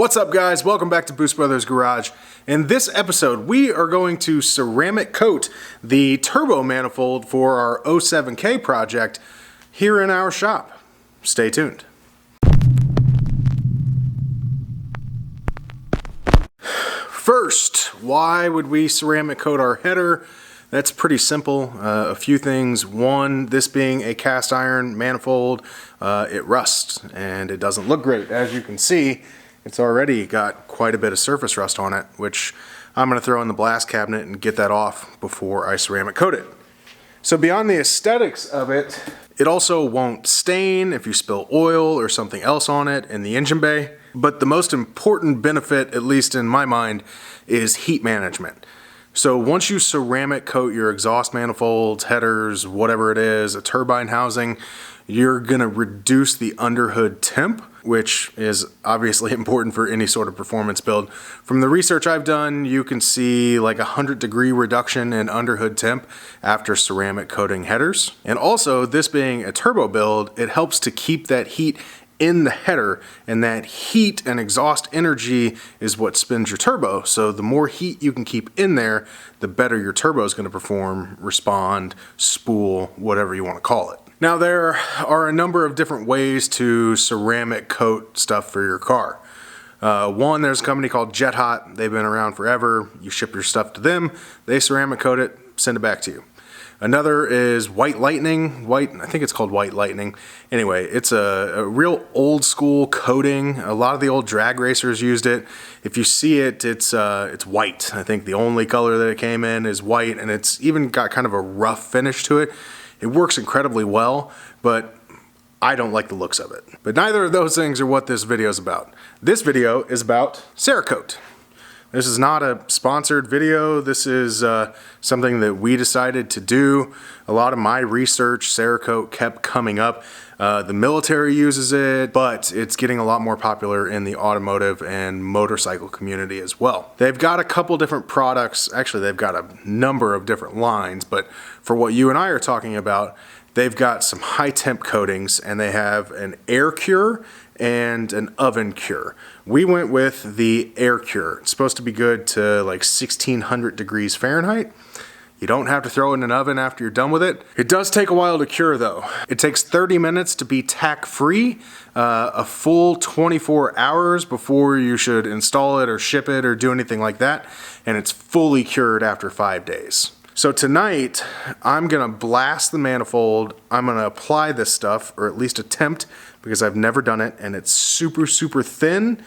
What's up, guys? Welcome back to Boost Brothers Garage. In this episode, we are going to ceramic coat the turbo manifold for our 07K project here in our shop. Stay tuned. First, why would we ceramic coat our header? That's pretty simple. A few things. One, this being a cast iron manifold, it rusts and it doesn't look great. As you can see, it's already got quite a bit of surface rust on it, which I'm going to throw in the blast cabinet and get that off before I ceramic coat it. So beyond the aesthetics of it, it also won't stain if you spill oil or something else on it in the engine bay. But the most important benefit, at least in my mind, is heat management. So once you ceramic coat your exhaust manifolds, headers, whatever it is, a turbine housing, you're going to reduce the underhood temp, which is obviously important for any sort of performance build. From the research I've done, you can see like 100-degree reduction in underhood temp after ceramic coating headers. And also, this being a turbo build, it helps to keep that heat in the header, and that heat and exhaust energy is what spins your turbo. So the more heat you can keep in there, the better your turbo is going to perform, respond, spool, whatever you want to call it. Now, there are a number of different ways to ceramic coat stuff for your car. One, there's a company called Jet Hot. They've been around forever. You ship your stuff to them, they ceramic coat it, send it back to you. Another is White Lightning. I think it's called White Lightning. Anyway, it's a real old school coating. A lot of the old drag racers used it. If you see it, it's white. I think the only color that it came in is white, and it's even got kind of a rough finish to it. It works incredibly well, but I don't like the looks of it. But neither of those things are what this video is about. This video is about Cerakote. This is not a sponsored video. This is something that we decided to do. A lot of my research, Cerakote kept coming up. The military uses it, but it's getting a lot more popular in the automotive and motorcycle community as well. They've got a couple different products. Actually, they've got a number of different lines, but for what you and I are talking about, they've got some high temp coatings, and they have an air cure and an oven cure. We went with the air cure. It's supposed to be good to like 1600 degrees Fahrenheit. You don't have to throw it in an oven after you're done with it. It does take a while to cure though. It takes 30 minutes to be tack free, a full 24 hours before you should install it or ship it or do anything like that, and it's fully cured after 5 days. So tonight, I'm gonna blast the manifold. I'm gonna apply this stuff, or at least attempt, because I've never done it, and it's super, super thin.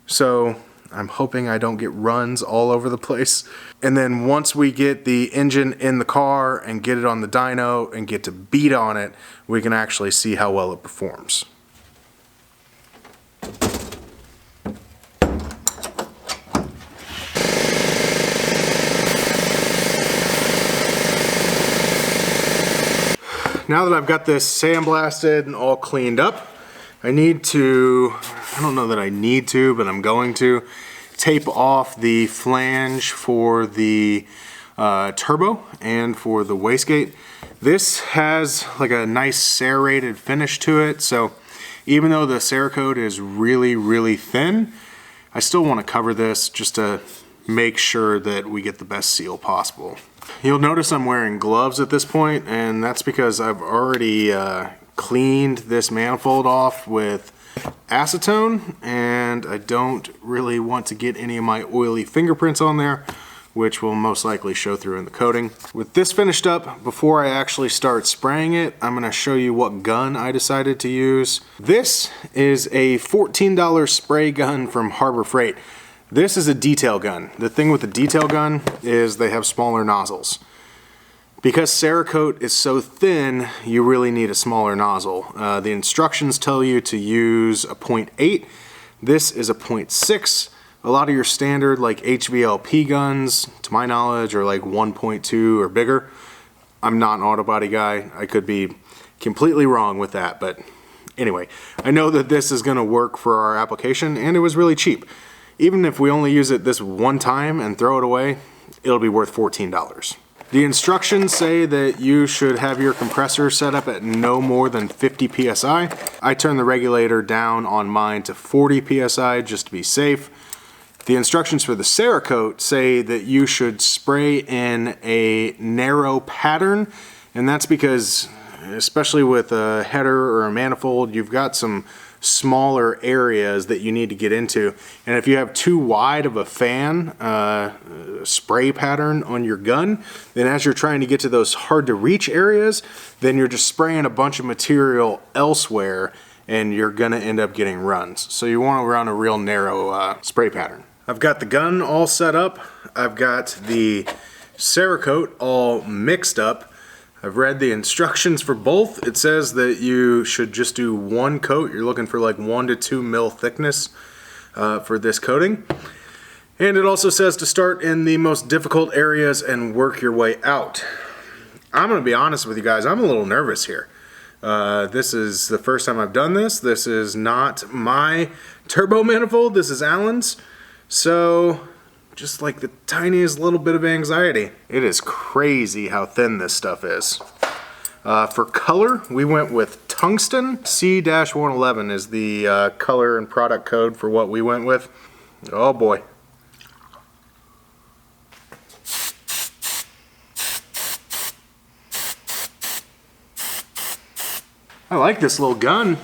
So I'm hoping I don't get runs all over the place. And then once we get the engine in the car and get it on the dyno and get to beat on it, we can actually see how well it performs. Now that I've got this sandblasted and all cleaned up, I don't know that I need to, but I'm going to tape off the flange for the turbo and for the wastegate. This has like a nice serrated finish to it, so even though the Cerakote is really, really thin, I still want to cover this just to make sure that we get the best seal possible. You'll notice I'm wearing gloves at this point, and that's because I've already cleaned this manifold off with acetone, and I don't really want to get any of my oily fingerprints on there, which will most likely show through in the coating. With this finished up, before I actually start spraying it, I'm going to show you what gun I decided to use. This is a $14 spray gun from Harbor Freight. This is a detail gun. The thing with the detail gun is they have smaller nozzles. Because Cerakote is so thin, you really need a smaller nozzle. The instructions tell you to use a 0.8. This is a 0.6. A lot of your standard like HVLP guns, to my knowledge, are like 1.2 or bigger. I'm not an auto body guy. I could be completely wrong with that, but anyway, I know that this is going to work for our application, and it was really cheap. Even if we only use it this one time and throw it away, it'll be worth $14. The instructions say that you should have your compressor set up at no more than 50 psi. I turn the regulator down on mine to 40 psi just to be safe. The instructions for the Cerakote say that you should spray in a narrow pattern, and that's because, especially with a header or a manifold, you've got some smaller areas that you need to get into, and if you have too wide of a fan spray pattern on your gun, then as you're trying to get to those hard to reach areas, then you're just spraying a bunch of material elsewhere and you're gonna end up getting runs. So you want to run a real narrow spray pattern. I've got the gun all set up. I've got the Cerakote all mixed up. I've read the instructions for both. It says that you should just do one coat. You're looking for like 1 to 2 mil thickness for this coating. And it also says to start in the most difficult areas and work your way out. I'm gonna be honest with you guys, I'm a little nervous here. This is the first time I've done this. This is not my turbo manifold, this is Alan's. So, just like the tiniest little bit of anxiety. It is crazy how thin this stuff is. For color, we went with tungsten. C-111 is the color and product code for what we went with. Oh boy. I like this little gun.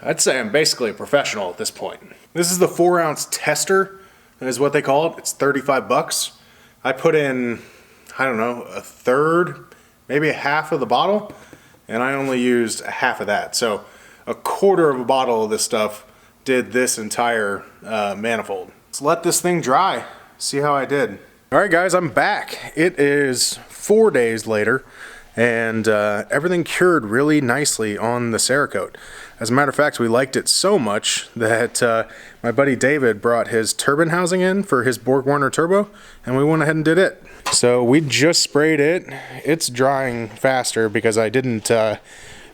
I'd say I'm basically a professional at this point. This is the 4-ounce tester, is what they call it. It's 35 bucks. I put in, I don't know, a third, maybe a half of the bottle, and I only used a half of that. So a quarter of a bottle of this stuff did this entire manifold. Let's let this thing dry, see how I did. All right guys, I'm back. It is 4 days later, and everything cured really nicely on the Cerakote. As a matter of fact, we liked it so much that my buddy David brought his turbine housing in for his Borg-Warner turbo, and we went ahead and did it. So we just sprayed it. It's drying faster because I didn't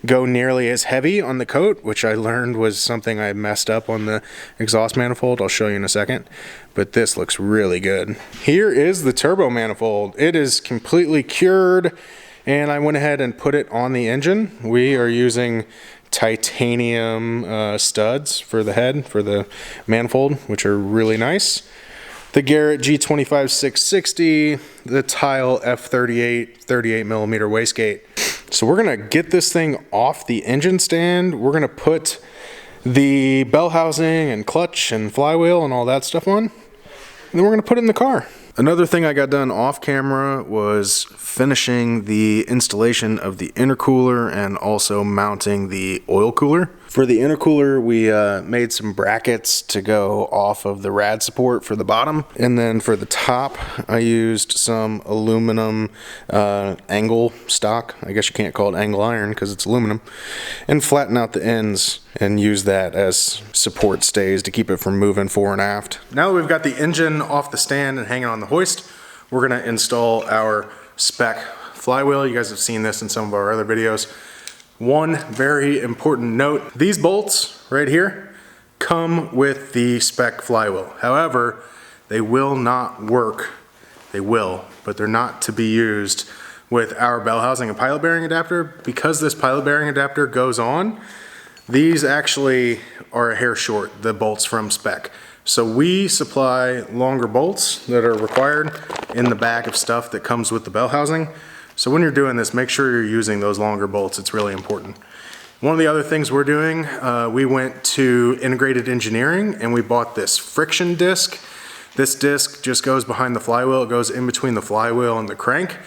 go nearly as heavy on the coat, which I learned was something I messed up on the exhaust manifold. I'll show you in a second, but this looks really good. Here is the turbo manifold. It is completely cured, and I went ahead and put it on the engine. We are using titanium studs for the head, for the manifold, which are really nice. The Garrett G25 660, the Tile F38 38 millimeter wastegate. So we're gonna get this thing off the engine stand. We're gonna put the bell housing and clutch and flywheel and all that stuff on, and then we're gonna put it in the car. Another thing I got done off camera was finishing the installation of the intercooler and also mounting the oil cooler. For the intercooler, we made some brackets to go off of the rad support for the bottom. And then for the top, I used some aluminum angle stock. I guess you can't call it angle iron because it's aluminum. And flatten out the ends and use that as support stays to keep it from moving fore and aft. Now that we've got the engine off the stand and hanging on the hoist, we're gonna install our spec flywheel. You guys have seen this in some of our other videos. One very important note, these bolts right here come with the spec flywheel. However, they will not work. They will, but they're not to be used with our bell housing and pilot bearing adapter. Because this pilot bearing adapter goes on, these actually are a hair short, the bolts from spec. So we supply longer bolts that are required in the bag of stuff that comes with the bell housing. So when you're doing this, make sure you're using those longer bolts. It's really important. One of the other things we're doing, we went to Integrated Engineering and we bought this friction disc. This disc just goes behind the flywheel. It goes in between the flywheel and the crank,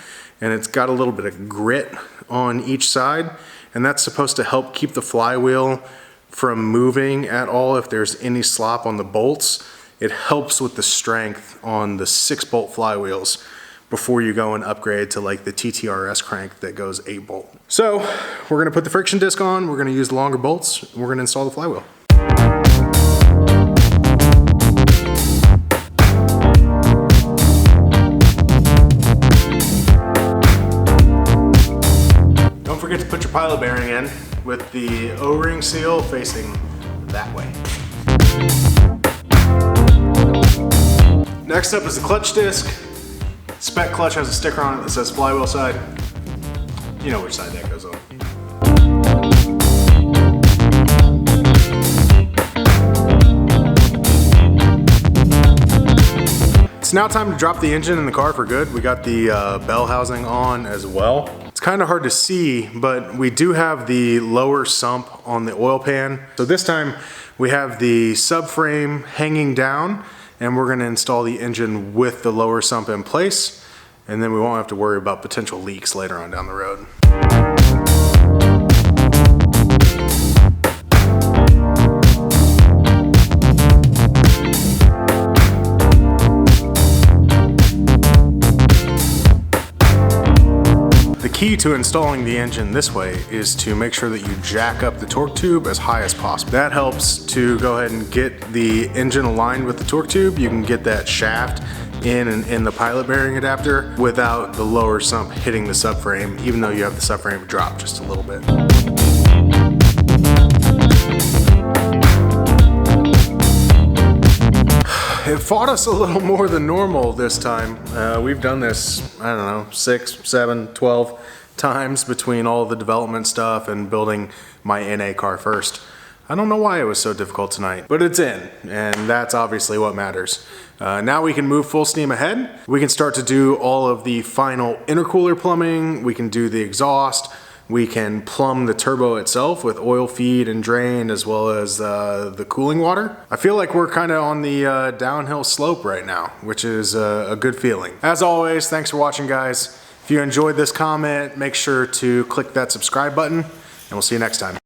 and it's got a little bit of grit on each side, and that's supposed to help keep the flywheel from moving at all if there's any slop on the bolts. It helps with the strength on the 6-bolt flywheels before you go and upgrade to like the TTRS crank that goes 8-bolt. So we're gonna put the friction disc on, we're gonna use the longer bolts, and we're gonna install the flywheel. Don't forget to put your pilot bearing in. with the O-ring seal facing that way. Next up is the clutch disc. Spec clutch has a sticker on it that says Flywheel side. You know which side that goes on. It's now time to drop the engine in the car for good. We got the bell housing on as well. It's kind of hard to see, but we do have the lower sump on the oil pan. So this time we have the subframe hanging down, and we're going to install the engine with the lower sump in place, and then we won't have to worry about potential leaks later on down the road. The key to installing the engine this way is to make sure that you jack up the torque tube as high as possible. That helps to go ahead and get the engine aligned with the torque tube. You can get that shaft in the pilot bearing adapter without the lower sump hitting the subframe, even though you have the subframe drop just a little bit. It fought us a little more than normal this time. We've done this, I don't know, 6, 7, 12 times between all the development stuff and building my NA car first. I don't know why it was so difficult tonight, but it's in, and that's obviously what matters. Now we can move full steam ahead. We can start to do all of the final intercooler plumbing. We can do the exhaust. We can plumb the turbo itself with oil feed and drain, as well as the cooling water. I feel like we're kind of on the downhill slope right now, which is a good feeling. As always, thanks for watching, guys. If you enjoyed this comment, make sure to click that subscribe button, and we'll see you next time.